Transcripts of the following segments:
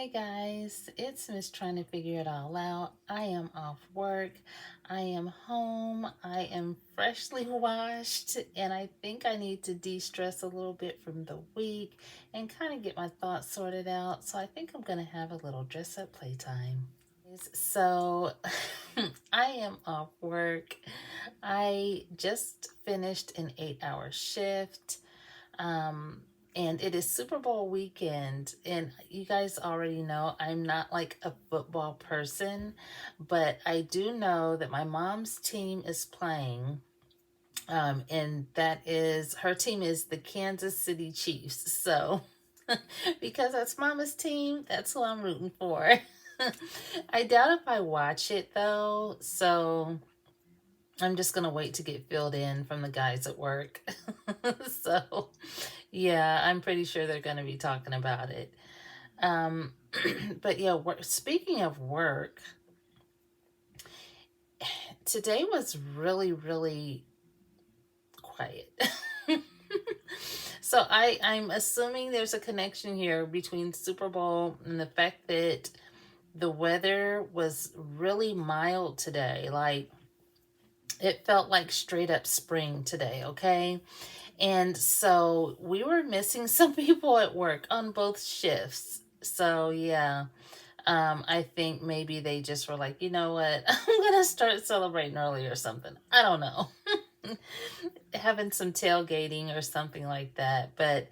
Hey guys, it's Miss trying to figure it all out. I am off work. I am home. I am freshly washed, and I think I need to de-stress a little bit from the week and kind of get my thoughts sorted out. So I think I'm going to have a little dress up playtime. So I am off work. I just finished an 8-hour shift. Um, and it is Super Bowl weekend. And you guys already know I'm not like a football person, but I do know that my mom's team is playing. And that is her team is the Kansas City Chiefs. So because that's mama's team, that's who I'm rooting for. I doubt if I watch it though. So I'm just gonna wait to get filled in from the guys at work. So, yeah, I'm pretty sure they're gonna be talking about it. Um, but yeah, speaking of work, today was really, really quiet. So I'm assuming there's a connection here between Super Bowl and the fact that the weather was really mild today. Like it felt like straight up spring today, okay? And so we were missing some people at work on both shifts. So yeah, I think maybe they just were like, you know what, I'm gonna start celebrating early or something. I don't know, having some tailgating or something like that. But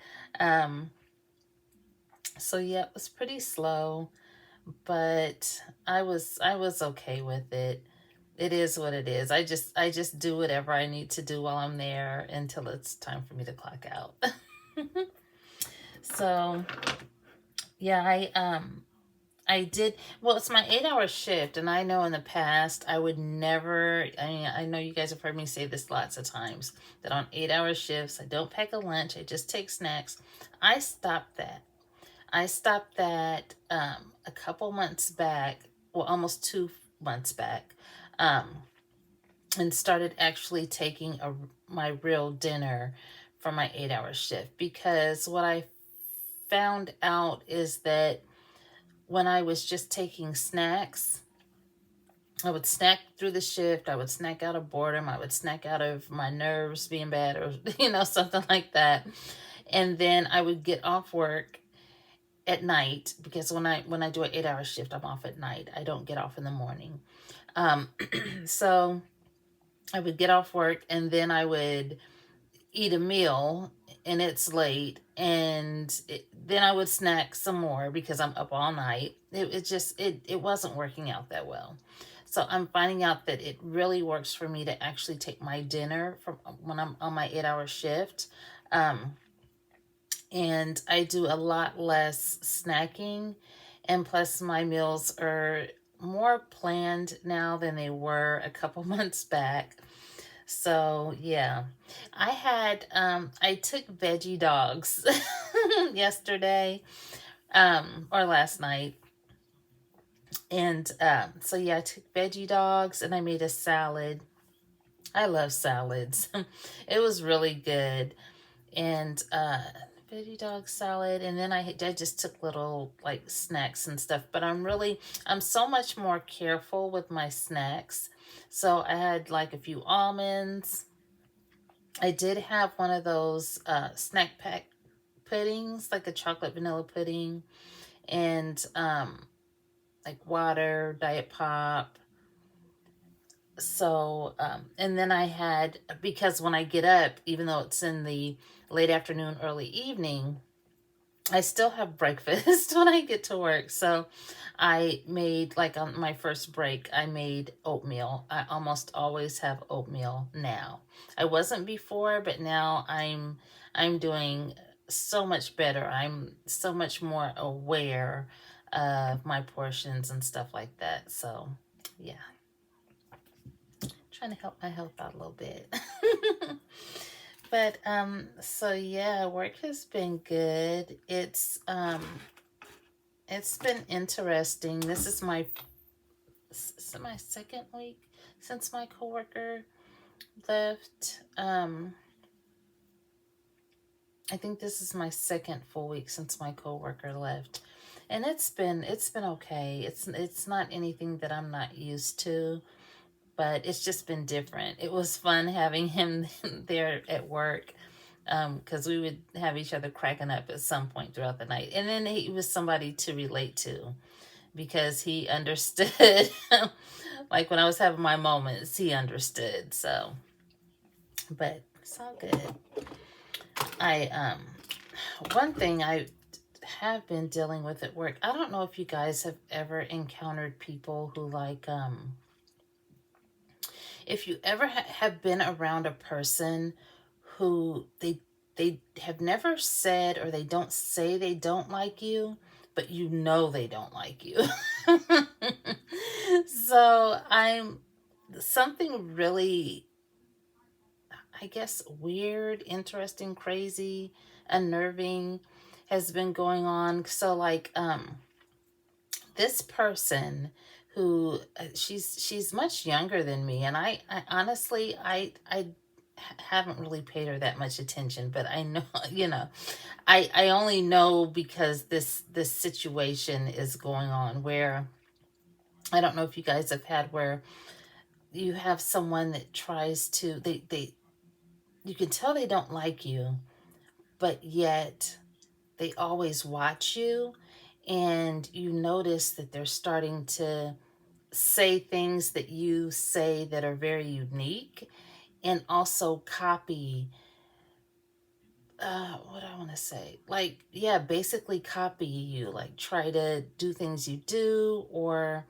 so yeah, it was pretty slow, but I was okay with it. It is what it is. I just do whatever I need to do while I'm there until it's time for me to clock out. So yeah, I did well, it's my 8-hour shift, and I know in the past I would never, I mean, I know you guys have heard me say this lots of times, that on 8-hour shifts I don't pack a lunch, I just take snacks. I stopped that. I stopped that a couple months back, well, almost 2 months back, um, and started actually taking my real dinner for my 8-hour shift, because what I found out is that when I was just taking snacks, I would snack through the shift. I would snack out of boredom. I would snack out of my nerves being bad, or something like that. And then I would get off work at night, because when I do an 8-hour shift, I'm off at night. I don't get off in the morning. Um, so I would get off work, and then I would eat a meal, and it's late, and then I would snack some more because I'm up all night. It wasn't working out that well. So I'm finding out that it really works for me to actually take my dinner from when I'm on my 8-hour shift. Um, and I do a lot less snacking, and plus my meals are more planned now than they were a couple months back. So yeah, I took veggie dogs yesterday, or last night. And so yeah, I took veggie dogs and I made a salad. I love salads. It was really good. And veggie dog salad, and then I just took little like snacks and stuff, but I'm so much more careful with my snacks. So I had like a few almonds. I did have one of those snack pack puddings, like a chocolate vanilla pudding, and like water, diet pop. So, and then I had, because when I get up, even though it's in the late afternoon, early evening, I still have breakfast when I get to work. So I made, like on my first break, I made oatmeal. I almost always have oatmeal now. I wasn't before, but now I'm doing so much better. I'm so much more aware of my portions and stuff like that. So yeah, trying to help my health out a little bit. But so yeah, work has been good. It's been interesting. This is my second week since my coworker left. I think this is my second full week since my coworker left. And it's been okay. It's not anything that I'm not used to, but it's just been different. It was fun having him there at work, because we would have each other cracking up at some point throughout the night. And then he was somebody to relate to because he understood. Like when I was having my moments, he understood. So, but it's all good. I one thing I have been dealing with at work. I don't know if you guys have ever encountered people who like if you ever have been around a person who they have never said, or they don't say they don't like you, but you know they don't like you. So I'm something really, I guess, weird, interesting, crazy, unnerving has been going on. So like this person who she's much younger than me, and I honestly I haven't really paid her that much attention, but I know, I only know because this situation is going on where I don't know if you guys have had where you have someone that tries to they you can tell they don't like you, but yet they always watch you, and you notice that they're starting to say things that you say that are very unique, and also copy what I want to say, like, yeah, basically copy you, like try to do things you do, or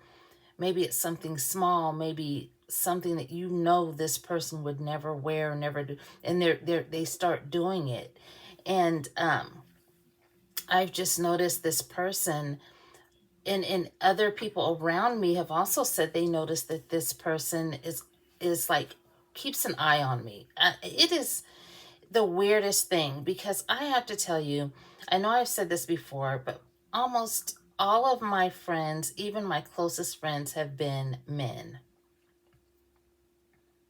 maybe it's something small, maybe something that you know this person would never wear, never do, and they start doing it. And I've just noticed this person, and other people around me have also said they noticed that this person is like keeps an eye on me. It is the weirdest thing, because I have to tell you, I know I've said this before, but almost all of my friends, even my closest friends, have been men.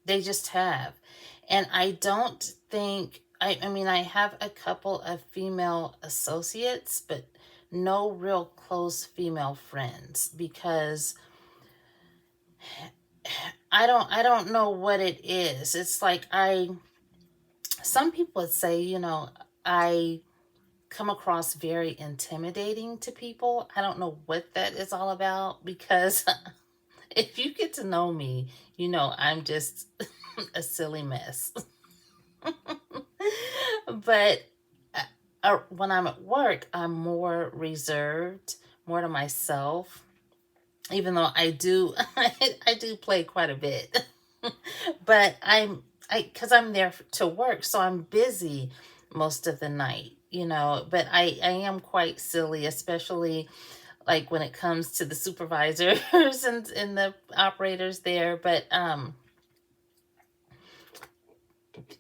They just have. And I don't think, I mean, I have a couple of female associates, but no real close female friends, because I don't know what it is. It's like some people would say, I come across very intimidating to people. I don't know what that is all about, because if you get to know me, I'm just a silly mess. But when I'm at work, I'm more reserved, more to myself, even though I do I do play quite a bit. But because I'm there to work, so I'm busy most of the night, but I am quite silly, especially like when it comes to the supervisors and the operators there. But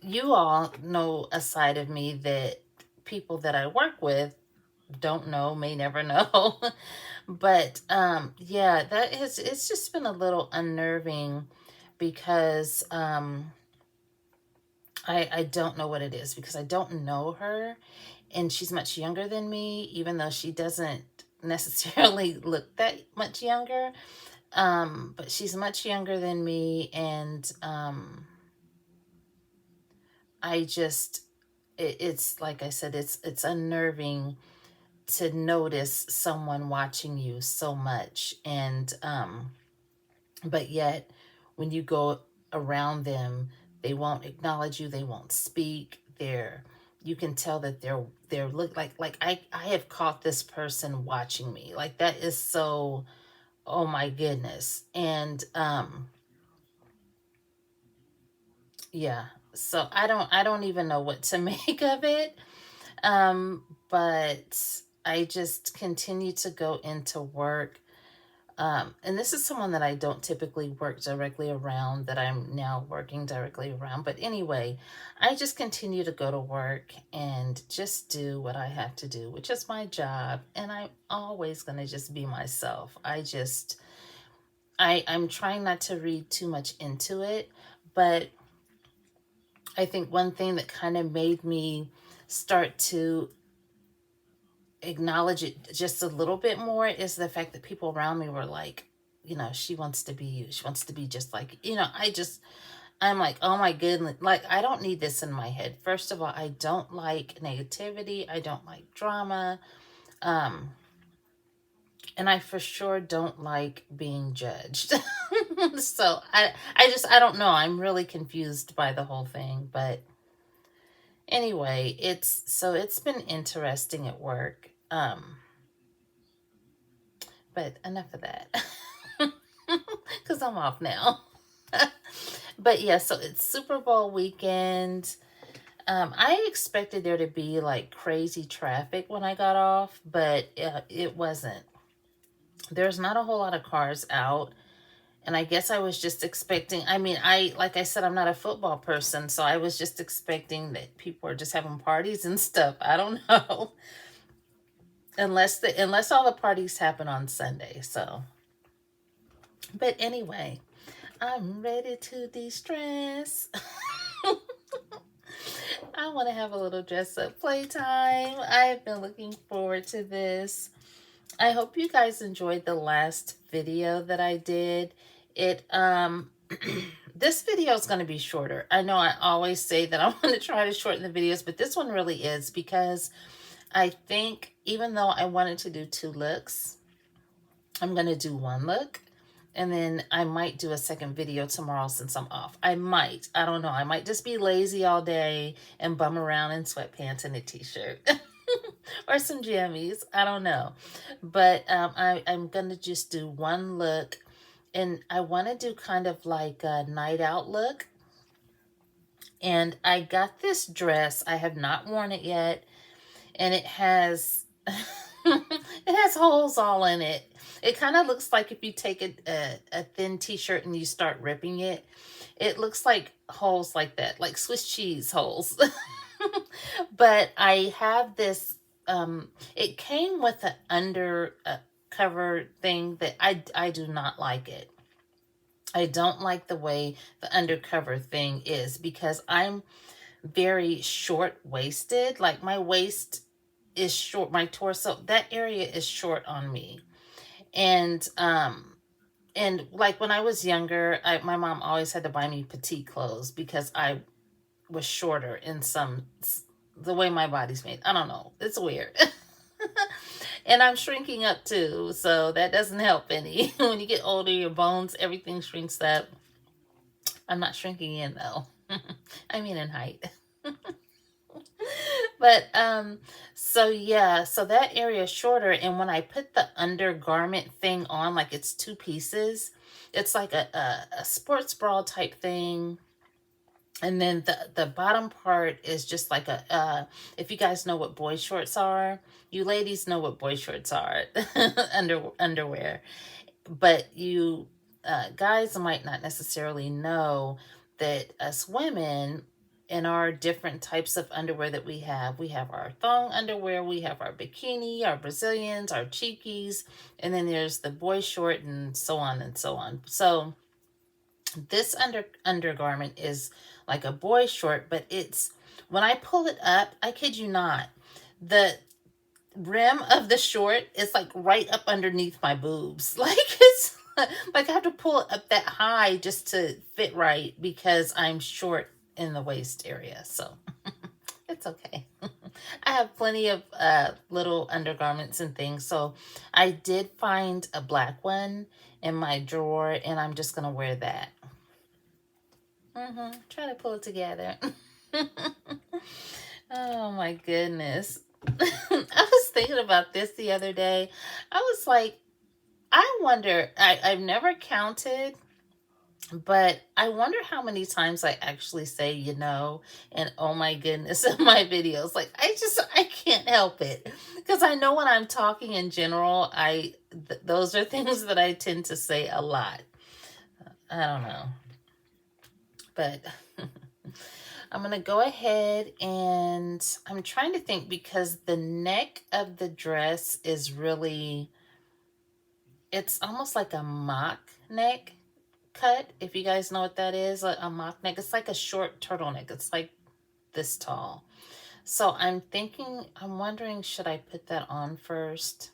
you all know a side of me that people that I work with don't know, may never know. But yeah, it's just been a little unnerving, because I don't know what it is, because I don't know her, and she's much younger than me, even though she doesn't necessarily look that much younger. But she's much younger than me, and I just it's like I said, it's unnerving to notice someone watching you so much, and but yet when you go around them, they won't acknowledge you, they won't speak, you can tell that they're look like I have caught this person watching me, like that is so, oh my goodness. And yeah, so I don't even know what to make of it. But I just continue to go into work. And this is someone that I don't typically work directly around, that I'm now working directly around. But anyway, I just continue to go to work and just do what I have to do, which is my job. And I'm always going to just be myself. I'm trying not to read too much into it, but I think one thing that kind of made me start to acknowledge it just a little bit more is the fact that people around me were like, you know, she wants to be you. She wants to be just like, you know, I'm like, oh my goodness, like I don't need this in my head. First of all, I don't like negativity. I don't like drama. Um, and I for sure don't like being judged. So I don't know. I'm really confused by the whole thing. But anyway, it's been interesting at work. But enough of that. Because I'm off now. But yeah, so it's Super Bowl weekend. I expected there to be like crazy traffic when I got off, but it wasn't. There's not a whole lot of cars out. And I guess I was just expecting, I mean, like I said, I'm not a football person, so I was just expecting that people are just having parties and stuff. I don't know. Unless all the parties happen on Sunday, so. But anyway, I'm ready to de-stress. I want to have a little dress up playtime. I've been looking forward to this. I hope you guys enjoyed the last video that I did. It this video is going to be shorter. I know I always say that I want to try to shorten the videos, but this one really is because I think even though I wanted to do 2 looks, I'm going to do 1 look. And then I might do a second video tomorrow since I'm off. I might. I don't know. I might just be lazy all day and bum around in sweatpants and a t-shirt. Or some jammies. I don't know. But I'm going to just do 1 look. And I want to do kind of like a night out look. And I got this dress. I have not worn it yet. And it has... it has holes all in it. It kind of looks like if you take a thin t-shirt and you start ripping it, it looks like holes like that, like Swiss cheese holes. But I have this, it came with an under cover thing that I do not like it. I don't like the way the undercover thing is because I'm very short-waisted. Like my waist is short, my torso, that area is short on me. And like when I was younger, my mom always had to buy me petite clothes because I was shorter in the way my body's made. I don't know. It's weird. And I'm shrinking up too, so that doesn't help any. When you get older, your bones, everything shrinks up. I'm not shrinking in though. I mean in height. But so yeah, so that area is shorter, and when I put the undergarment thing on, like it's 2 pieces, it's like a sports bra type thing. And then the bottom part is just like if you guys know what boy shorts are, you ladies know what boy shorts are. Underwear. But you guys might not necessarily know that us women, in our different types of underwear that we have our thong underwear, we have our bikini, our Brazilians, our cheekies, and then there's the boy short and so on and so on. So this undergarment is like a boy short, but it's, when I pull it up, I kid you not, the rim of the short is like right up underneath my boobs. Like it's like I have to pull it up that high just to fit right because I'm short in the waist area. So it's okay. I have plenty of little undergarments and things. So I did find a black one in my drawer and I'm just going to wear that. Try to pull it together. Oh my goodness. I was thinking about this the other day. I was like, I wonder, I've never counted, but I wonder how many times I actually say, you know, and oh my goodness in my videos. Like, I can't help it. Because I know when I'm talking in general, those are things that I tend to say a lot. I don't know. But I'm going to go ahead and I'm trying to think because the neck of the dress is really, it's almost like a mock neck cut. If you guys know what that is, a mock neck. It's like a short turtleneck. It's like this tall. So I'm wondering, should I put that on first?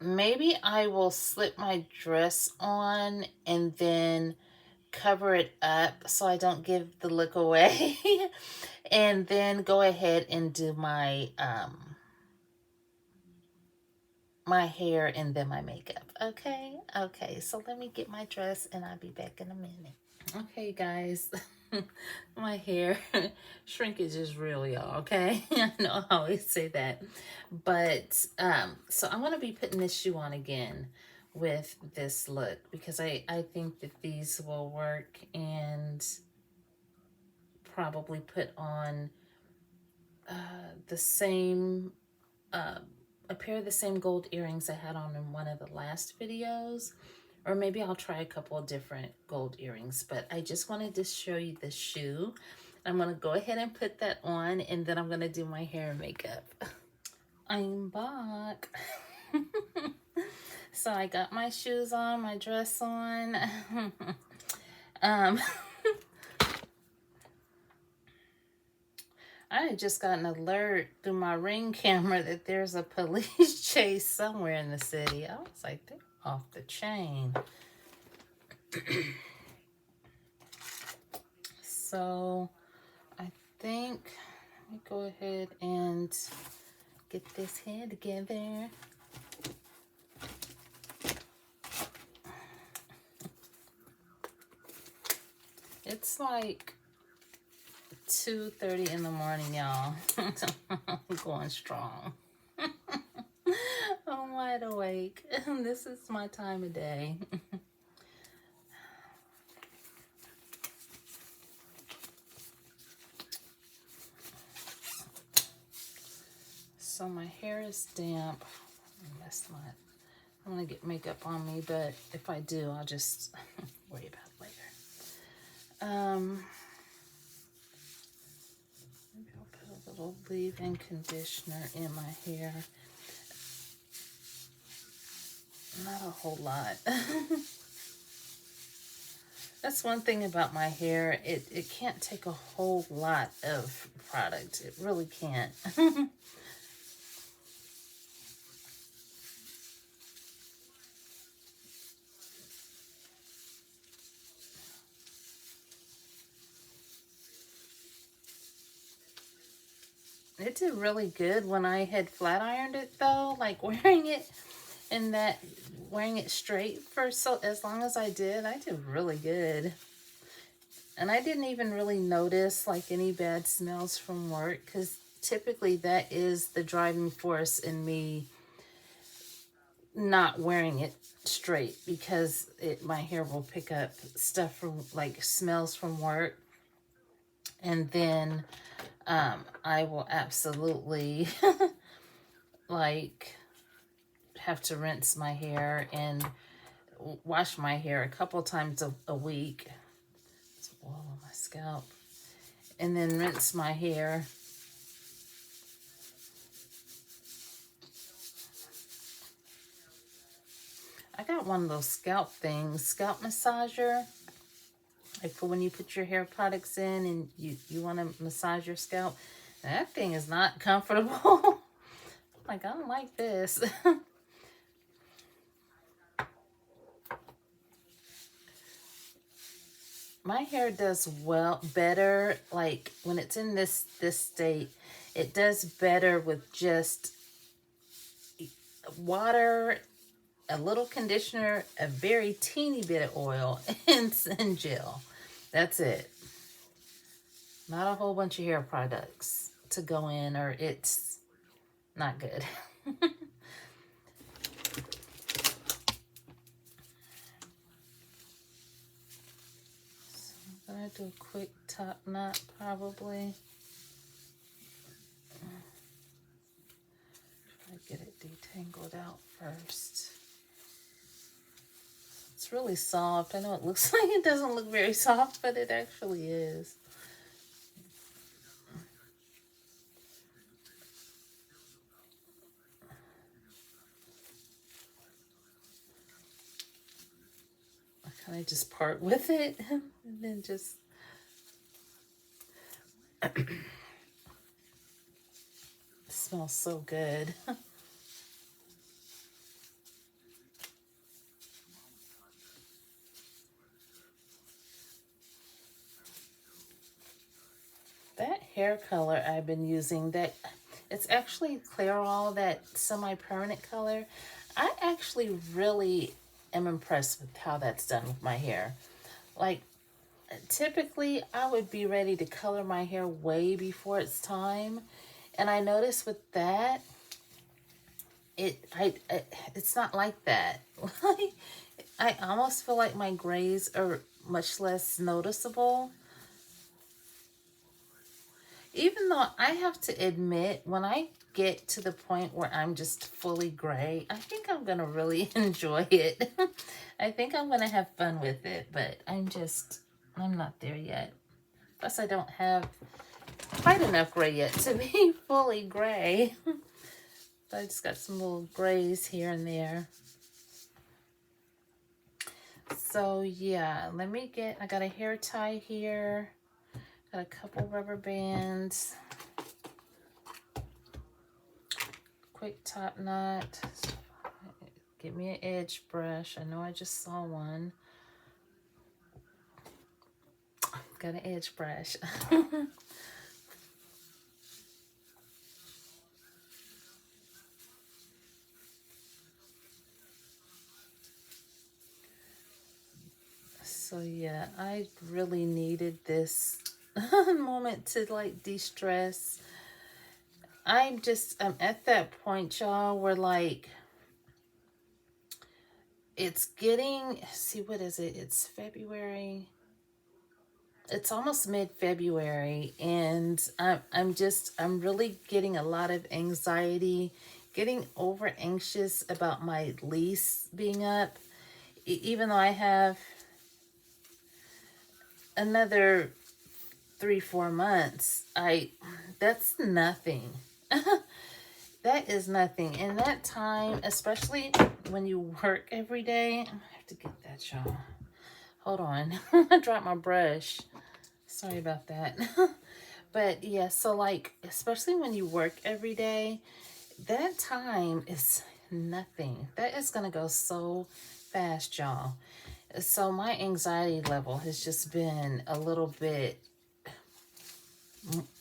Maybe I will slip my dress on and then cover it up so I don't give the look away. And then go ahead and do my hair and then my makeup. Okay? Okay, so let me get my dress and I'll be back in a minute. Okay, guys. My hair shrinkage is real, y'all. Okay? I know I always say that. But so I'm gonna be putting this shoe on again with this look because I think that these will work, and probably put on the same a pair of the same gold earrings I had on in one of the last videos. Or maybe I'll try a couple of different gold earrings. But I just wanted to show you the shoe. I'm going to go ahead and put that on, and then I'm going to do my hair and makeup. I'm back. So I got my shoes on, my dress on. um, I just got an alert through my Ring camera that there's a police chase somewhere in the city. I was like, they're off the chain. So I think, let me go ahead and get this hair together. It's like 2:30 in the morning, y'all. I'm going strong. I'm wide awake. This is my time of day. So my hair is damp. That's not, I'm gonna get makeup on me, but if I do, I'll just worry about it later. Maybe I'll put a little leave-in conditioner in my hair. Not a whole lot. That's one thing about my hair. It can't take a whole lot of product. It really can't. It did really good when I had flat ironed it though, like wearing it straight for so as long as I did really good. And I didn't even really notice like any bad smells from work, because typically that is the driving force in me not wearing it straight, because my hair will pick up stuff from like smells from work, and then I will absolutely like have to rinse my hair and wash my hair a couple times a week. It's oil on my scalp. And then rinse my hair. I got one of those scalp things, scalp massager. Like for when you put your hair products in and you want to massage your scalp. That thing is not comfortable. Like, I don't like this. My hair does better, like when it's in this state, it does better with just water, a little conditioner, a very teeny bit of oil, and gel. That's it. Not a whole bunch of hair products to go in, or it's not good. So I'm gonna do a quick top knot probably. Try to get it detangled out first. It's really soft. I know it looks like it doesn't look very soft, but it actually is. I kind of just part with it and then just It smells so good. That hair color I've been using, that it's actually Clairol, that semi-permanent color. I actually really am impressed with how that's done with my hair. Like, typically I would be ready to color my hair way before it's time. And I noticed with that, it's not like that. I almost feel like my grays are much less noticeable. Even though I have to admit, when I get to the point where I'm just fully gray, I think I'm going to really enjoy it. I think I'm going to have fun with it, but I'm not there yet. Plus, I don't have quite enough gray yet to be fully gray. I just got some little grays here and there. So yeah, I got a hair tie here. Got a couple rubber bands. Quick top knot. Get me an edge brush. I know I just saw one. Got an edge brush. So yeah, I really needed this moment to like de-stress. I'm at that point, y'all, where like it's getting, see, what is it? It's February. It's almost mid-February, and I'm really getting a lot of anxiety, getting over anxious about my lease being up. Even though I have another 3-4 months, that's nothing. That is nothing. In that time, especially when you work every day, I have to get that, y'all. Hold on. I dropped my brush. Sorry about that. But yeah, so like, especially when you work every day, that time is nothing. That is going to go so fast, y'all. So my anxiety level has just been a little bit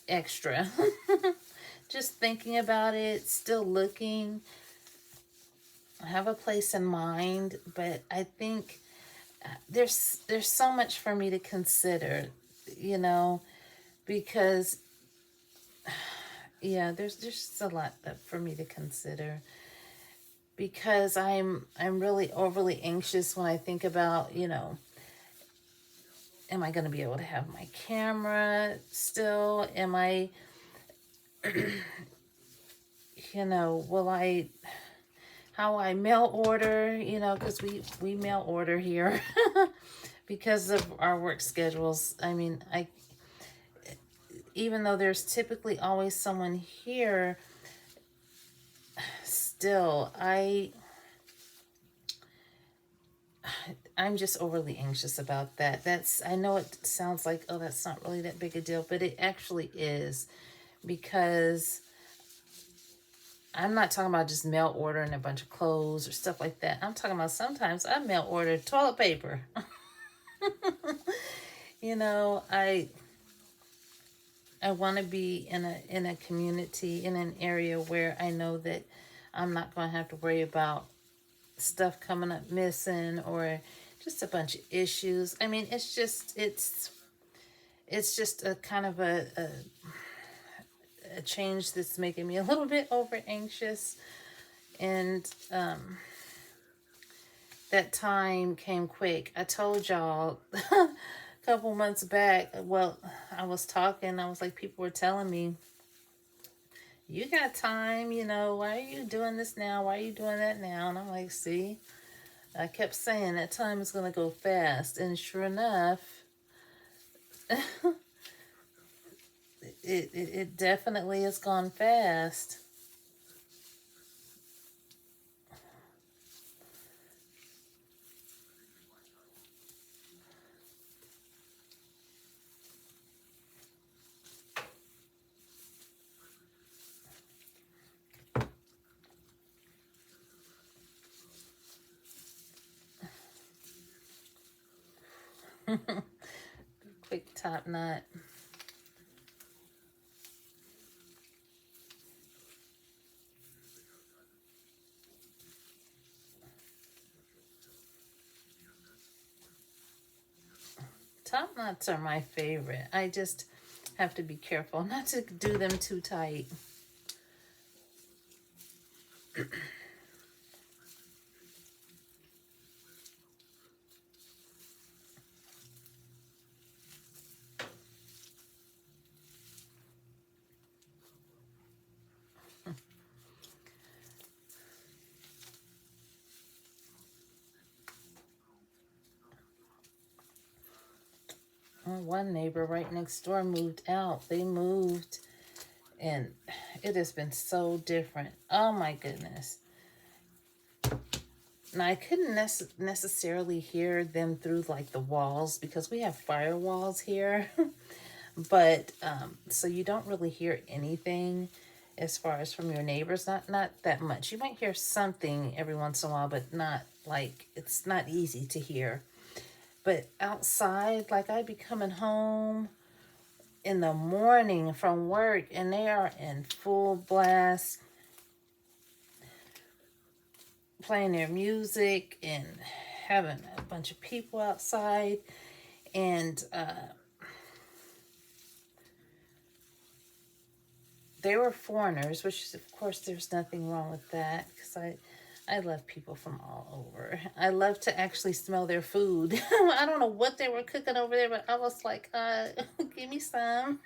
extra. Just thinking about it, still looking. I have a place in mind, but I think there's so much for me to consider, you know, because yeah, there's just a lot for me to consider, because I'm really overly anxious when I think about, you know, am I going to be able to have my camera still? Am I, you know, how I mail order, you know, because we mail order here because of our work schedules. I mean, even though there's typically always someone here, still, I'm just overly anxious about that. I know it sounds like, oh, that's not really that big a deal, but it actually is, because I'm not talking about just mail ordering a bunch of clothes or stuff like that. I'm talking about sometimes I mail order toilet paper. You know, I want to be in a community, in an area where I know that I'm not going to have to worry about stuff coming up missing or just a bunch of issues. I mean, it's just a kind of a change that's making me a little bit over anxious. And that time came quick. I told y'all a couple months back, well, I was like, people were telling me, you got time, you know, why are you doing this now? Why are you doing that now? And I'm like, see, I kept saying that time is going to go fast. And sure enough, it definitely has gone fast. Quick top knot. Top knots are my favorite. I just have to be careful not to do them too tight. One neighbor right next door moved out. They moved, and it has been so different. Oh my goodness. Now, I couldn't necessarily hear them through like the walls because we have firewalls here. But so you don't really hear anything as far as from your neighbors, not that much. You might hear something every once in a while, but not like, it's not easy to hear. But outside, like I'd be coming home in the morning from work and they are in full blast playing their music and having a bunch of people outside. And they were foreigners, which is, of course, there's nothing wrong with that because I love people from all over. I love to actually smell their food. I don't know what they were cooking over there, but I was like, give me some.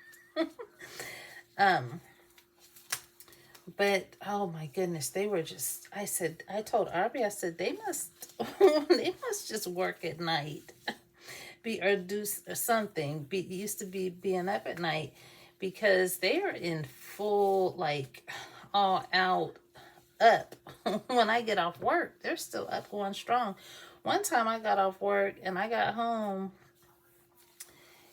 But oh my goodness, they were just, I told Arby, I said, they must, they must just work at night. Or do something. Used to be being up at night because they are in full, like, all out up. When I get off work, they're still up going strong. One time I got off work and I got home.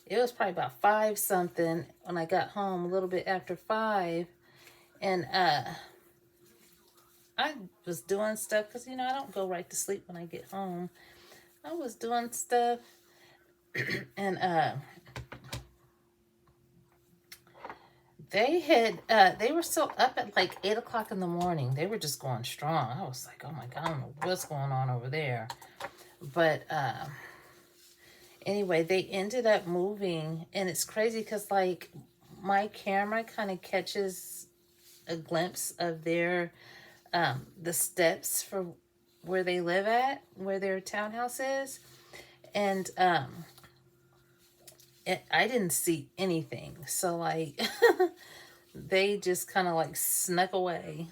It was probably about 5 something when I got home, a little bit after 5. And I was doing stuff because, you know, I don't go right to sleep when I get home. I was doing stuff and they were still up at like 8 o'clock in the morning. They were just going strong. I was like, oh my God, I don't know what's going on over there. But anyway, they ended up moving, and it's crazy because like my camera kind of catches a glimpse of their the steps for where they live at, where their townhouse is, and I didn't see anything. So like they just kind of like snuck away.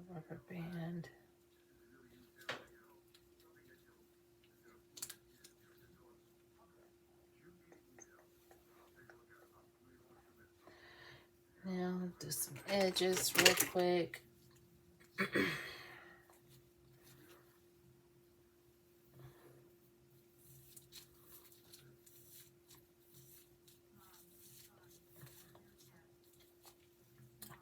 Rubber band. Now do some edges real quick.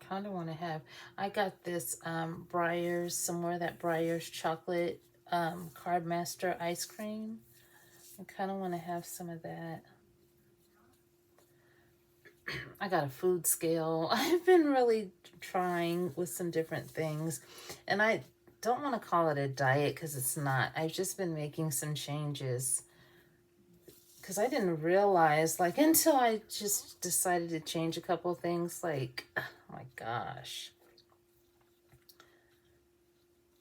Kind of want to have, I got this Breyers, somewhere that Breyers chocolate Card Master ice cream. I kind of want to have some of that. I got a food scale. I've been really trying with some different things, and I don't want to call it a diet because it's not. I've just been making some changes because I didn't realize, like, until I just decided to change a couple of things, like, oh my gosh.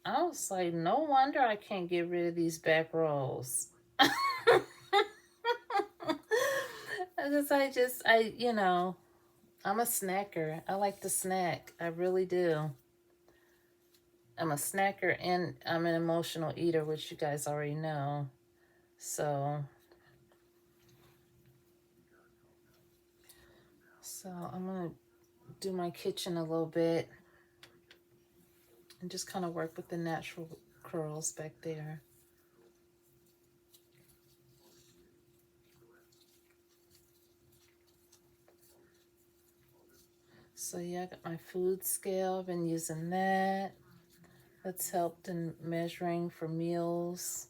I was like, no wonder I can't get rid of these back rolls. Because you know, I'm a snacker. I like to snack. I really do. I'm a snacker and I'm an emotional eater, which you guys already know. So I'm going to do my kitchen a little bit and just kind of work with the natural curls back there. So yeah, I got my food scale. I've been using that. That's helped in measuring for meals.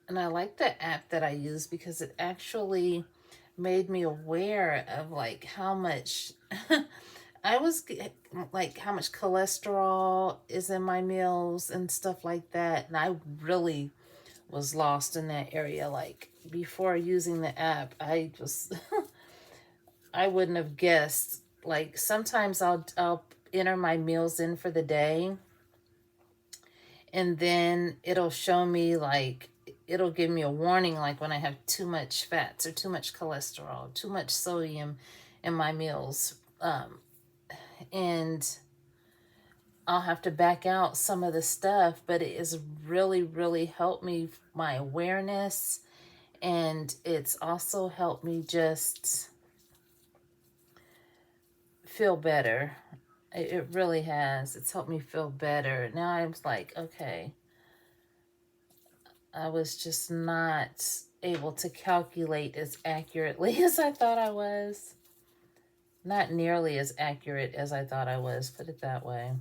And I like the app that I use because it actually made me aware of like how much I was like how much cholesterol is in my meals and stuff like that. And I really was lost in that area. Like before using the app, I was I wouldn't have guessed. Like sometimes I'll enter my meals in for the day, and then it'll show me like it'll give me a warning like when I have too much fats or too much cholesterol, too much sodium in my meals. And I'll have to back out some of the stuff, but it has really, really helped me my awareness, and it's also helped me just feel better. It really has. It's helped me feel better. Now I'm like, okay, I was just not able to calculate as accurately as I thought I was. Not nearly as accurate as I thought I was, put it that way.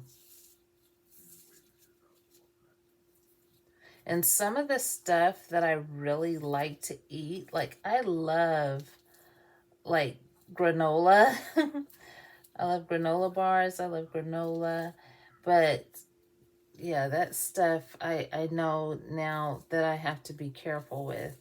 And some of the stuff that I really like to eat, like I love like granola. I love granola bars. I love granola. But yeah, that stuff I know now that I have to be careful with.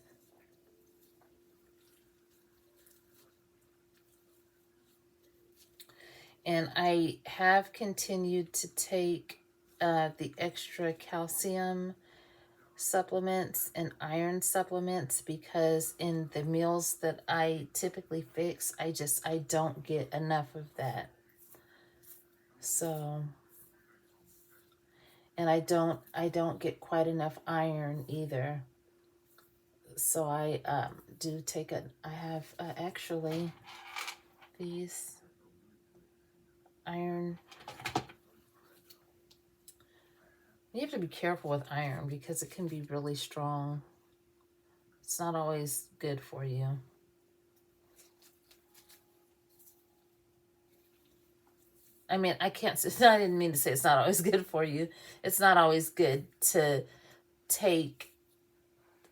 And I have continued to take the extra calcium supplements and iron supplements because in the meals that I typically fix, I don't get enough of that. So, and I don't get quite enough iron either. So I do take I have actually these iron. You have to be careful with iron because it can be really strong. It's not always good for you. I mean, I can't say, I didn't mean to say it's not always good for you. It's not always good to take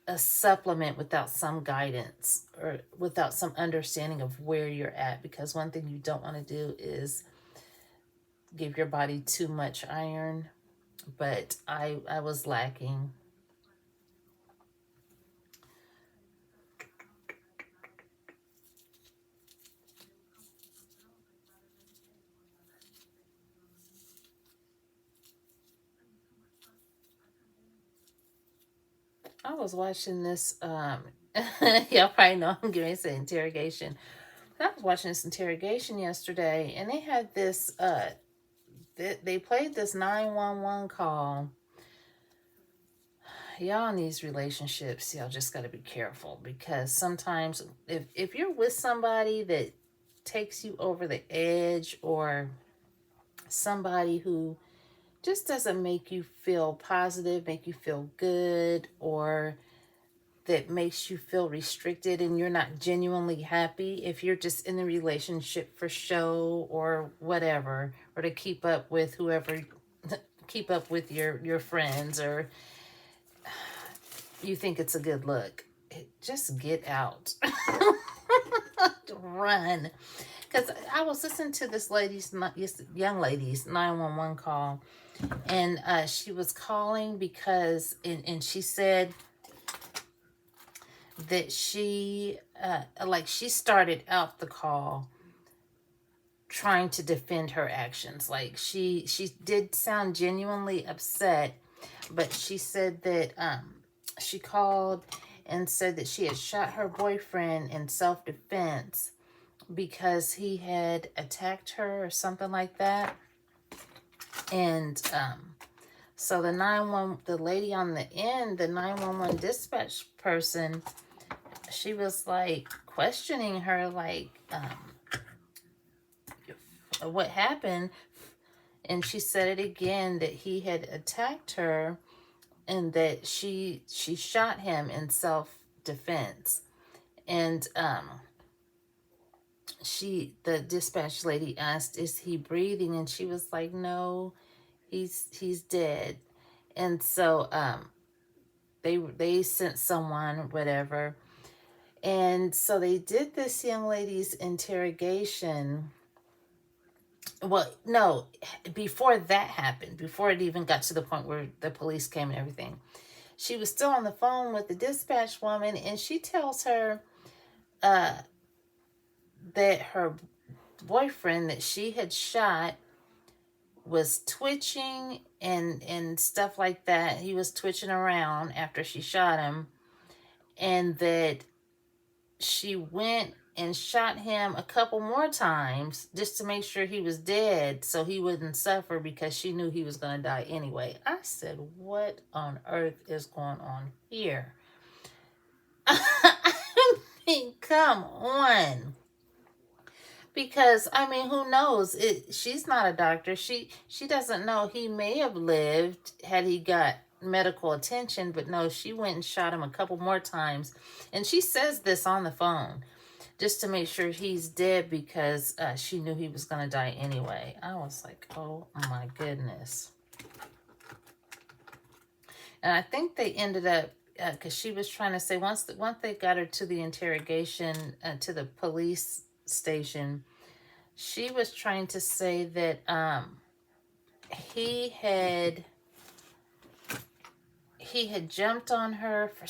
a supplement without some guidance or without some understanding of where you're at, because one thing you don't want to do is give your body too much iron. But I was lacking. I was watching this y'all probably know I'm getting ready to say interrogation. I was watching this interrogation yesterday, and they had this they played this 911 call. Y'all in these relationships, y'all just got to be careful, because sometimes if you're with somebody that takes you over the edge, or somebody who just doesn't make you feel positive, make you feel good, or that makes you feel restricted and you're not genuinely happy, if you're just in the relationship for show or whatever, or to keep up with whoever, keep up with your friends, or you think it's a good look, just get out. Run. Because I was listening to this young lady's 911 call, and she was calling because, and she said that she started out the call trying to defend her actions. Like she did sound genuinely upset, but she said that she called and said that she had shot her boyfriend in self-defense because he had attacked her or something like that. And so the lady on the end, the 911 dispatch person, she was like questioning her, like, what happened, and she said it again, that he had attacked her and that she shot him in self-defense. And the dispatch lady asked, is he breathing? And she was like, no, he's dead. And so they sent someone or whatever. And so they did this young lady's interrogation. Well, no, before that happened, before it even got to the point where the police came and everything, she was still on the phone with the dispatch woman, and she tells her uh, that her boyfriend that she had shot was twitching and stuff like that. He was twitching around after she shot him, and that she went and shot him a couple more times just to make sure he was dead so he wouldn't suffer, because she knew he was going to die anyway. I said, what on earth is going on here? I mean, come on. Because I mean, who knows? She's not a doctor. She doesn't know. He may have lived had he got medical attention, but no, she went and shot him a couple more times, and she says this on the phone just to make sure he's dead, because she knew he was going to die anyway. I was like, oh my goodness. And I think they ended up, because she was trying to say, once they got her to the interrogation, to the police station, she was trying to say that he had jumped on her for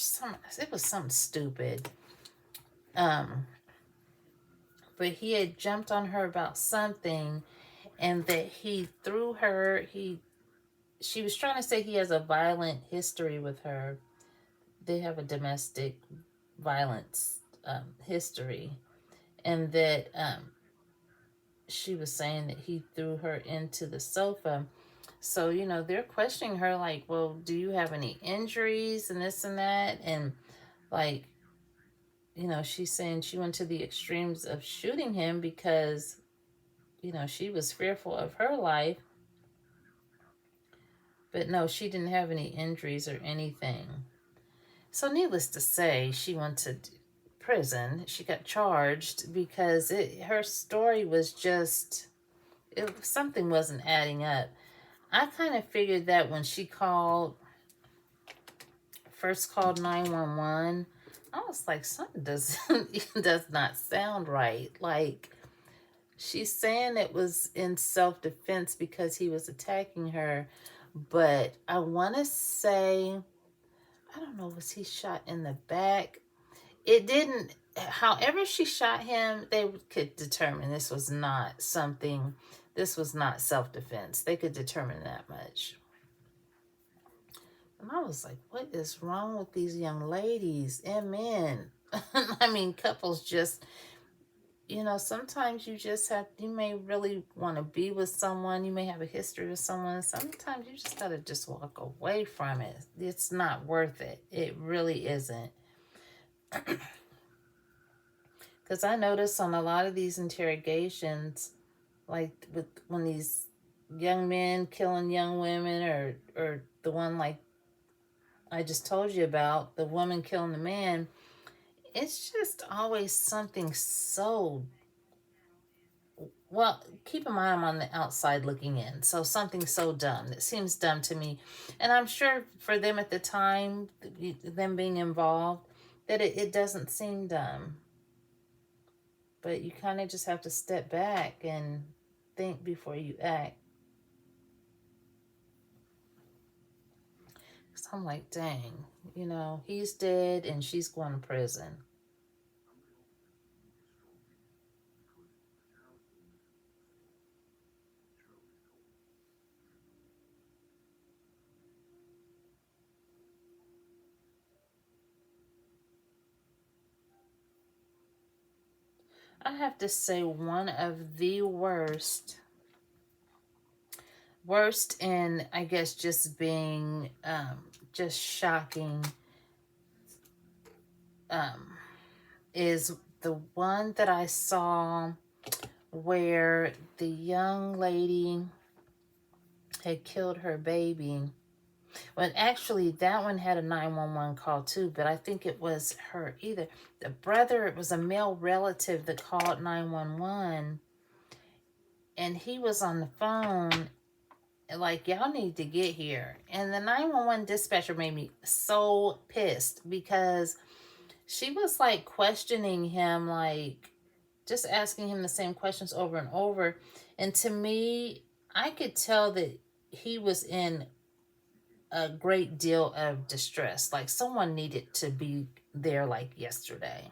it was something stupid. But he had jumped on her about something, and that he threw her, she was trying to say he has a violent history with her. They have a domestic violence history, and that she was saying that he threw her into the sofa. So, they're questioning her like, well, do you have any injuries and this and that? And like, she's saying she went to the extremes of shooting him because, she was fearful of her life. But no, she didn't have any injuries or anything. So needless to say, she went to prison. She got charged because her story was just, something wasn't adding up. I kind of figured that when she first called 911, I was like, something does not sound right. Like, she's saying it was in self-defense because he was attacking her, but I want to say, I don't know, was he shot in the back? It didn't, however she shot him, they could determine this was not self-defense. They could determine that much. And I was like, what is wrong with these young ladies and men? I mean, couples just, sometimes you may really want to be with someone. You may have a history with someone. Sometimes you just got to just walk away from it. It's not worth it. It really isn't. Because I notice on a lot of these interrogations, like when these young men killing young women, or the one like I just told you about, the woman killing the man, it's just always something so, well, keep in mind I'm on the outside looking in, so something so dumb that seems dumb to me. And I'm sure for them at the time, them being involved, that it doesn't seem dumb. But you kind of just have to step back and think before you act. So I'm like, dang, he's dead and she's going to prison. I have to say, one of the worst, and I guess just being just shocking, is the one that I saw where the young lady had killed her baby. Well, actually, that one had a 911 call too, but I think it was her either. The brother, it was a male relative that called 911, and he was on the phone, like, y'all need to get here. And the 911 dispatcher made me so pissed because she was like questioning him, like just asking him the same questions over and over. And to me, I could tell that he was in a great deal of distress. Like someone needed to be there like yesterday.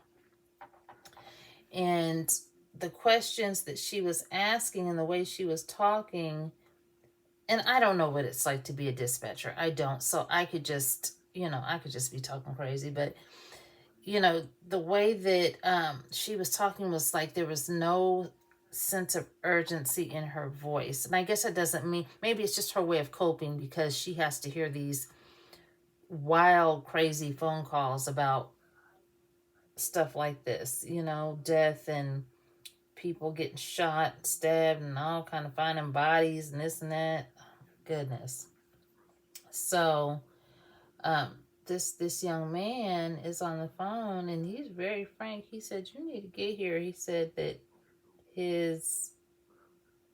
And the questions that she was asking and the way she was talking, and I don't know what it's like to be a dispatcher. I don't. So I could just, I could just be talking crazy. But, the way that she was talking was like there was no sense of urgency in her voice. And I guess that doesn't mean, maybe it's just her way of coping because she has to hear these wild, crazy phone calls about stuff like this, death and people getting shot, stabbed, and all kind of finding bodies and this and that. Oh, goodness. So, this young man is on the phone and he's very frank. He said, "You need to get here." He said that his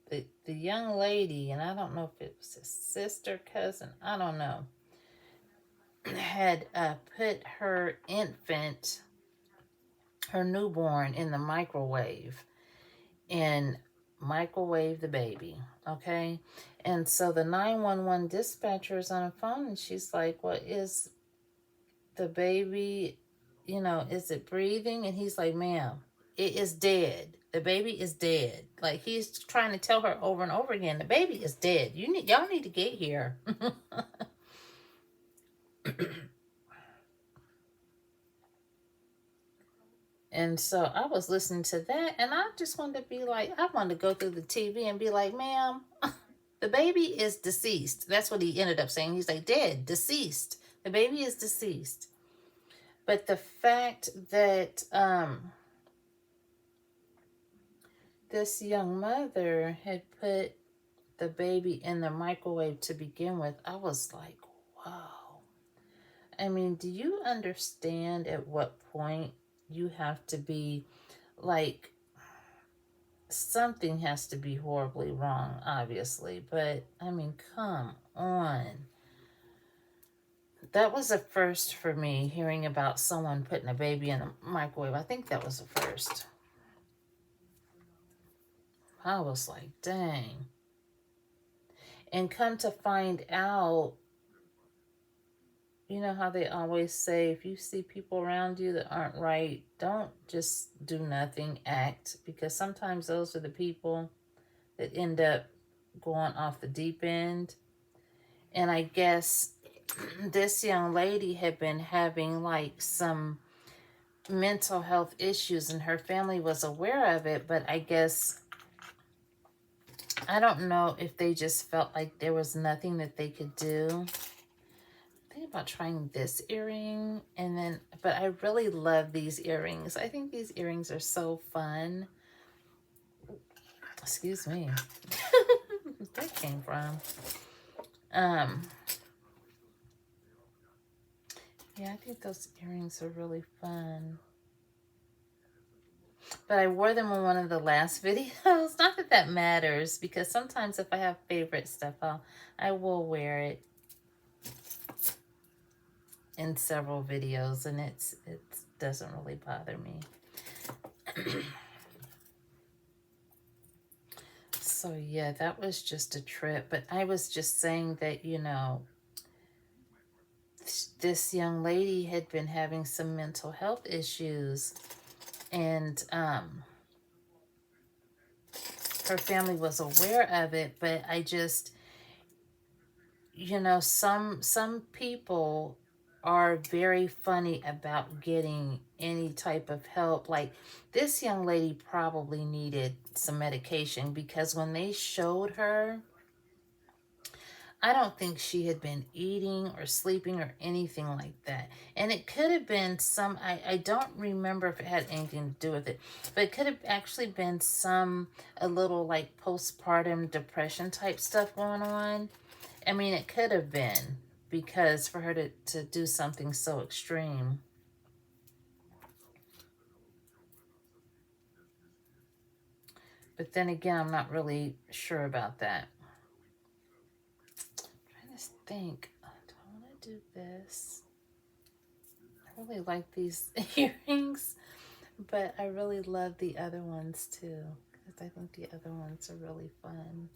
the young lady, and I don't know if it was his sister, cousin, I don't know, had put her infant, her newborn, in the microwave and microwave the baby. Okay. And so the 911 dispatcher is on the phone and she's like, "What is the baby, is it breathing?" And he's like, "Ma'am, it is dead. The baby is dead." Like he's trying to tell her over and over again, the baby is dead. Y'all need to get here. And so I was listening to that and I just wanted to be like, I wanted to go through the TV and be like, "Ma'am, the baby is deceased." That's what he ended up saying. He's like, "Dead, deceased. The baby is deceased." But the fact that this young mother had put the baby in the microwave to begin with, I was like, wow. I mean, do you understand at what point you have to be like, something has to be horribly wrong, obviously, but I mean, come on. That was a first for me, hearing about someone putting a baby in a microwave. I think that was a first. I was like, dang. And come to find out, you know how they always say, if you see people around you that aren't right, don't just do nothing, act. Because sometimes those are the people that end up going off the deep end. And I guess this young lady had been having like some mental health issues and her family was aware of it. But I guess, I don't know if they just felt like there was nothing that they could do. About trying this earring, and then, but I really love these earrings. I think these earrings are so fun. Excuse me. That came from yeah, I think those earrings are really fun. But I wore them in one of the last videos. Not that that matters, because sometimes if I have favorite stuff, I will wear it in several videos, and it doesn't really bother me. So yeah, that was just a trip. But I was just saying that, this young lady had been having some mental health issues, and her family was aware of it. But I just, some people are very funny about getting any type of help. Like this young lady probably needed some medication, because when they showed her I don't think she had been eating or sleeping or anything like that. And it could have been some, I don't remember if it had anything to do with it, but it could have actually been a little like postpartum depression type stuff going on. I mean, it could have been because for her to do something so extreme. But then again, I'm not really sure about that. I'm trying to think. Do I want to do this? I really like these earrings, but I really love the other ones too, because I think the other ones are really fun.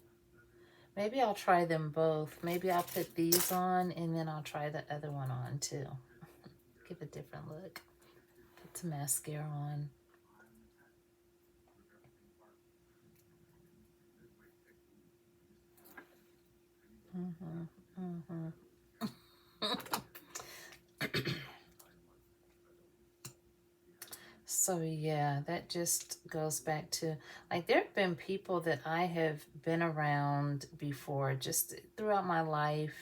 Maybe I'll try them both. Maybe I'll put these on and then I'll try the other one on too. Give a different look. Put some mascara on. Mm-hmm. Mm-hmm. So yeah, that just goes back to like there have been people that I have been around before just throughout my life,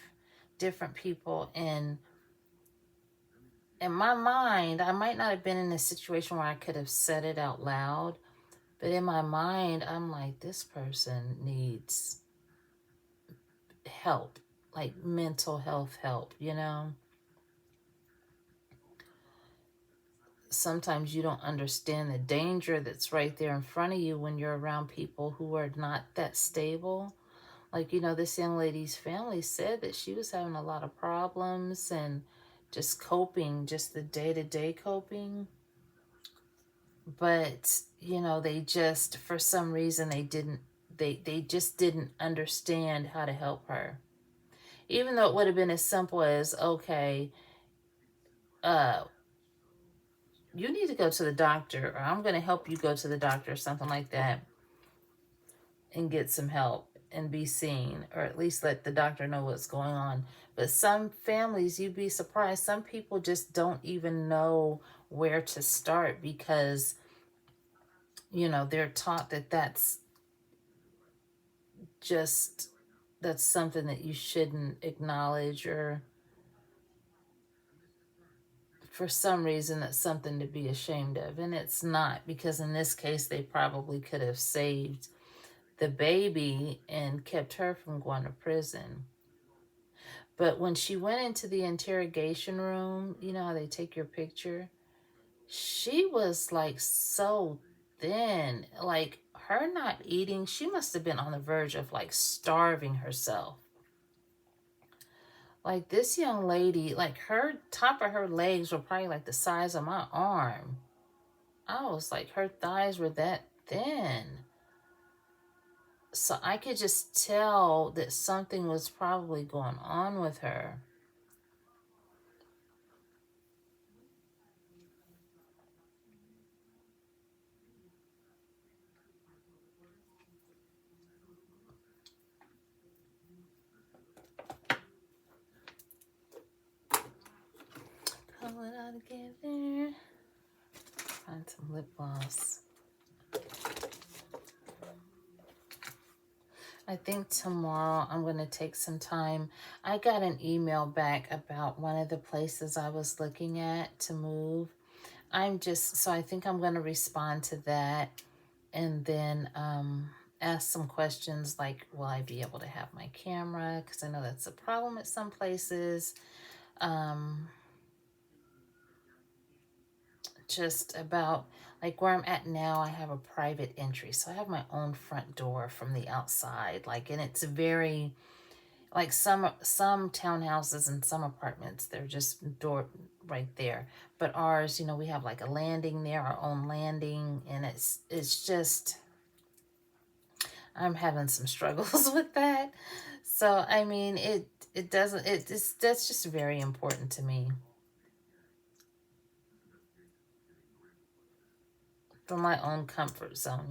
different people, and in my mind, I might not have been in a situation where I could have said it out loud, but in my mind, I'm like, this person needs help, like mental health help, you know? Sometimes you don't understand the danger that's right there in front of you when you're around people who are not that stable. Like, this young lady's family said that she was having a lot of problems and just coping, just the day-to-day coping. But, they just, for some reason, they just didn't understand how to help her. Even though it would have been as simple as, okay, uh, you need to go to the doctor, or I'm going to help you go to the doctor, or something like that, and get some help and be seen, or at least let the doctor know what's going on. But some families, you'd be surprised, some people just don't even know where to start because, they're taught that just that's something that you shouldn't acknowledge, or for some reason that's something to be ashamed of, and it's not, because in this case they probably could have saved the baby and kept her from going to prison. But when she went into the interrogation room, you know how they take your picture, she was like so thin, like her not eating, she must have been on the verge of like starving herself. Like this young lady, like her top of her legs were probably like the size of my arm. I was like, her thighs were that thin. So I could just tell that something was probably going on with her. Pull it all together. Find some lip gloss. I think tomorrow I'm going to take some time. I got an email back about one of the places I was looking at to move. So I think I'm going to respond to that, and then ask some questions like, will I be able to have my camera? Because I know that's a problem at some places. Um, just about like where I'm at now, I have a private entry. So I have my own front door from the outside. Like, and it's very, like some townhouses and some apartments, they're just door right there. But ours, we have like a landing there, our own landing, and it's just, I'm having some struggles with that. So I mean, it doesn't it's that's just very important to me, for my own comfort zone.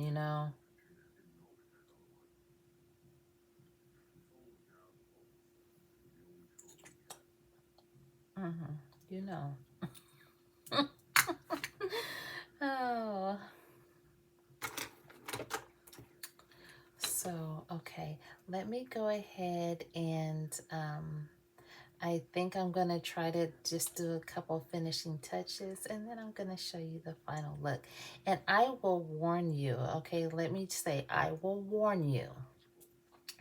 Mm-hmm. You know. Oh, so okay. let me go ahead and I think I'm going to try to just do a couple finishing touches, and then I'm going to show you the final look. And I will warn you, okay, let me say, I will warn you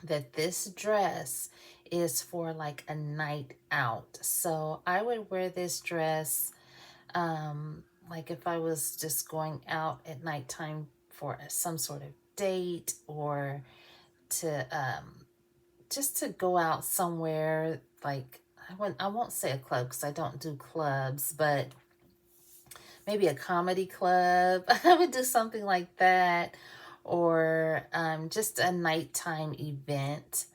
that this dress is for like a night out. So I would wear this dress like if I was just going out at nighttime for some sort of date, or to just to go out somewhere, like I won't say a club because I don't do clubs, but maybe a comedy club. I would do something like that, or just a nighttime event.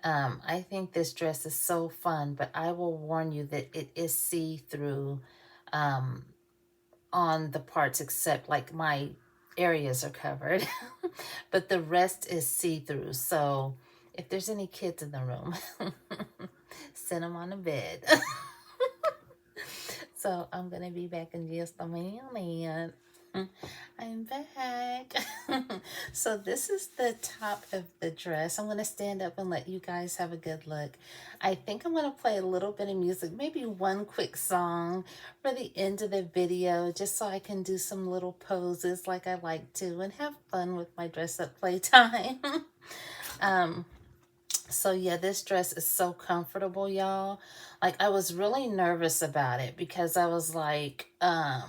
I think this dress is so fun, but I will warn you that it is see-through on the parts, except like my areas are covered, but the rest is see-through. So if there's any kids in the room, send them on the bed. So I'm gonna be back in just a minute. I'm back. So this is the top of the dress. I'm gonna stand up and let you guys have a good look. I think I'm gonna play a little bit of music, maybe one quick song for the end of the video, just so I can do some little poses like I like to and have fun with my dress up playtime. So yeah, this dress is so comfortable, y'all. Like, I was really nervous about it because I was like, I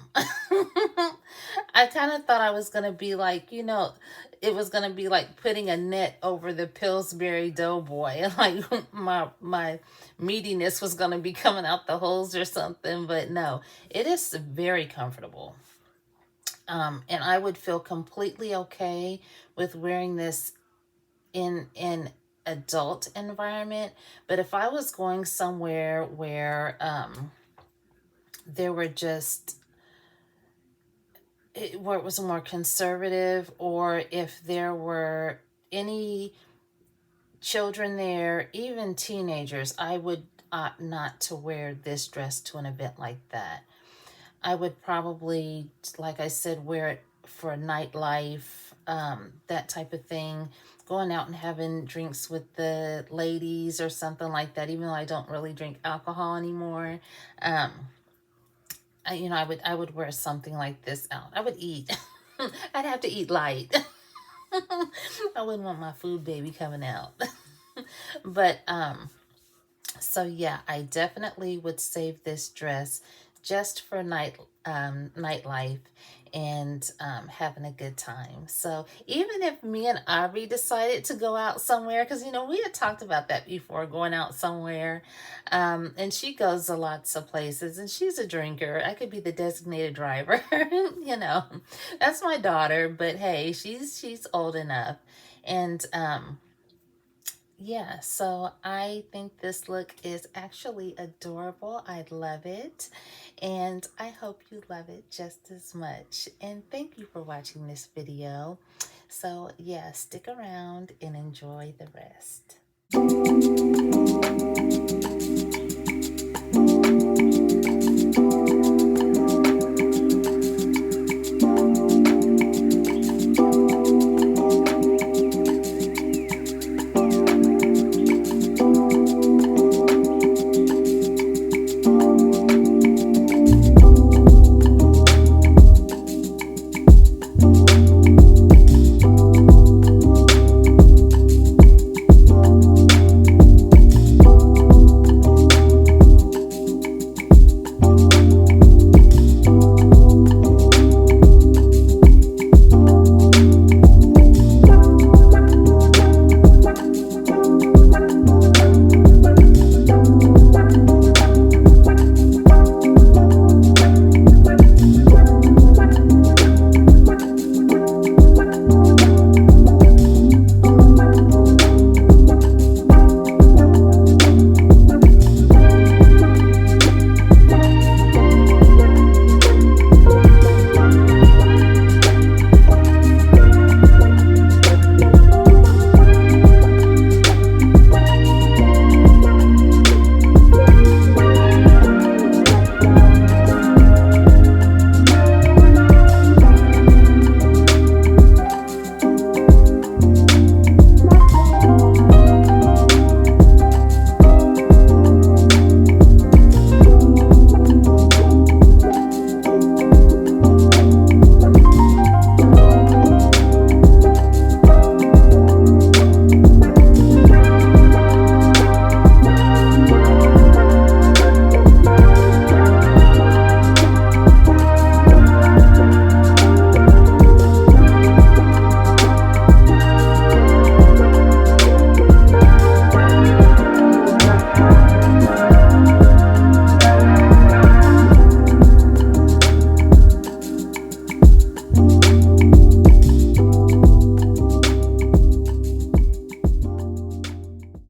kind of thought I was going to be like, it was going to be like putting a net over the Pillsbury Doughboy, and like my meatiness was going to be coming out the holes or something. But no, it is very comfortable. And I would feel completely okay with wearing this in adult environment. But if I was going somewhere where there were just where it was more conservative, or if there were any children there, even teenagers, I would opt not to wear this dress to an event like that. I would probably, like I said, wear it for nightlife, that type of thing. Going out and having drinks with the ladies or something like that, even though I don't really drink alcohol anymore. I would wear something like this out. I would eat. I'd have to eat light. I wouldn't want my food baby coming out. But so yeah, I definitely would save this dress just for nightlife and having a good time. So even if me and Aubrey decided to go out somewhere, because we had talked about that before, going out somewhere, and she goes to lots of places, and she's a drinker. I could be the designated driver. That's my daughter, but hey, she's old enough, and yeah, so I think this look is actually adorable. I love it, and I hope you love it just as much. And thank you for watching this video. So yeah, stick around and enjoy the rest.